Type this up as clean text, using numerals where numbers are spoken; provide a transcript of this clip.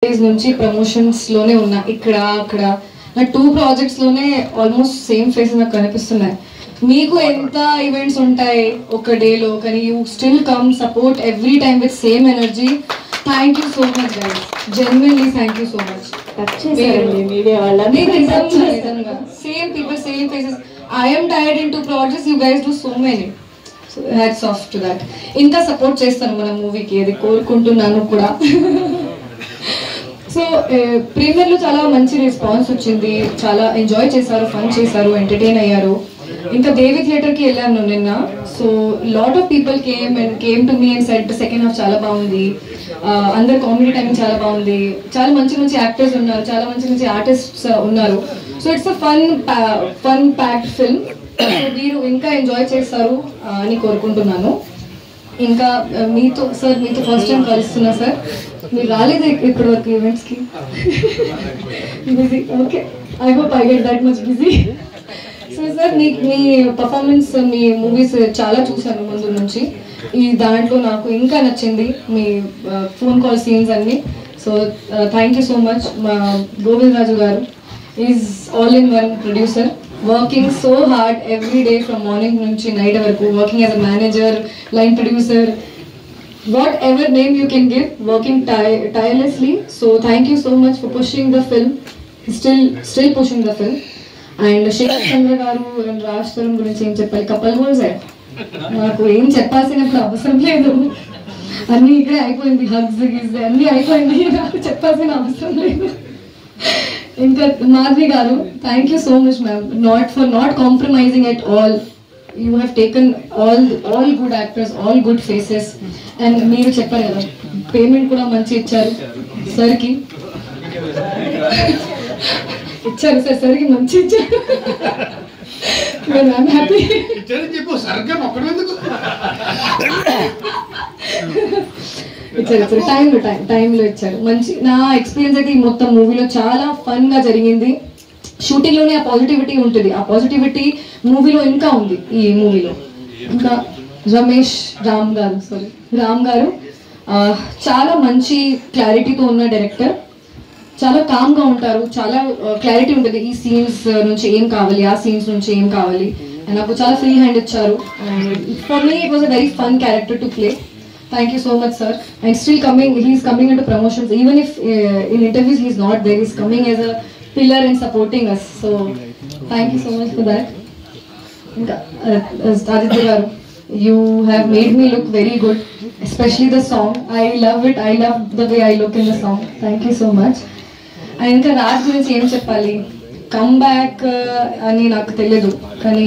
Days నుంచి promotions లోనే ఉన్నా ఇక్కడ అక్కడ నా 2 ప్రాజెక్ట్స్ లోనే ఆల్మోస్ట్ సేమ్ ఫేస్ నాకు కనిపిస్తున్నాయి. మీకు ఎంత ఈవెంట్స్ ఉంటాయి ఒక డేలో, కానీ you still come support every time with same energy. Thank you so much guys, genuinely thank you so much. Same people, same faces. I'm tired in 2 projects, you guys do so many. So hats off to that. ఇంకా support చేస్తాను మన మూవీకి, అది కోరుకుంటున్నాను కూడా. So premier లో చాలా మంచి రెస్పాన్స్ వచ్చింది, చాలా ఎంజాయ్ చేశారు, ఫన్ చేశారు, ఎంటర్టైన్ అయ్యారు. ఇంకా దేవి థియేటర్ కి వెళ్ళాను నిన్న. So lot of people came to me and said second half చాలా బాగుంది, అందరు కామెడీ టైమింగ్ చాలా బాగుంది, చాలా మంచి మంచి యాక్టర్స్ ఉన్నారు, చాలా మంచి మంచి ఆర్టిస్ట్స్ ఉన్నారు. So it's a fun packed film. మీరు ఇంకా ఎంజాయ్ చేస్తారు అని కోరుకుంటున్నాను. ఇంకా మీతో ఫస్ట్ టైం కలుస్తున్నా సార్. మీరు రాలేదు ఇప్పటి వరకు ఈవెంట్స్ కి, busy. Okay, I hope I get that much busy. So sir me performance, me movies చాలా చూసాను ముందు నుంచి. ఈ దాంట్లో నాకు ఇంకా నచ్చింది మీ ఫోన్ కాల్ సీన్స్ అన్ని. So thank you so much. మా గోవింద్ రాజు గారు is all in one producer, working so hard every day from morning nunchi night varaku, working as a manager, line producer, whatever name you can give, working tirelessly. So thank you so much for pushing the film, still pushing the film. And Shekhar Chandra garu and Raj Tarum gurinchi em cheppali, couple goals hai naaku em cheppalsinappudu avasaram ledhu, anni ikkade ayipoyindi, hugs gizze anni ayipoyindi, naaku cheppalsina avasaram ledhu. ఇంకా మాధవి గారు, thank you so much ma'am, for not compromising at all. You have taken all good actors, all good faces. And మీరు చెప్పారు కదా, payment కూడా మంచి ఇచ్చారు సార్కి, ఇచ్చారు సార్, సార్కి మంచి ఇచ్చారు. I'm happy. ఇచ్చారు టైంలో ఇచ్చారు. మంచి, నా ఎక్స్పీరియన్స్ అయితే ఈ మొత్తం మూవీలో చాలా ఫన్ గా జరిగింది. షూటింగ్ లోనే ఆ పాజిటివిటీ ఉంటుంది, ఆ పాజిటివిటీ మూవీలో ఇంకా ఉంది. ఈ మూవీలో ఇంకా రామ్ గారు చాలా మంచి క్లారిటీతో ఉన్న డైరెక్టర్. చాలా కామ్ గా ఉంటారు, చాలా క్లారిటీ ఉంటుంది. ఈ సీన్స్ నుంచి ఏం కావాలి, ఆ సీన్స్ నుంచి ఏం కావాలి, నాకు చాలా ఫ్రీ హ్యాండ్ ఇచ్చారు. For me it was a very fun character to play. Thank you so much, sir. And still he's coming into promotions. Even if in interviews he's not there, he's coming as a pillar and supporting us. So thank you so much for that. Aditya garu, you have made me look very good, especially the song. I love it. I love the way I look in the song. Thank you so much. And ఇంకా రాజ్ గురించి ఏం చెప్పాలి, come back అని నాకు తెలియదు, కానీ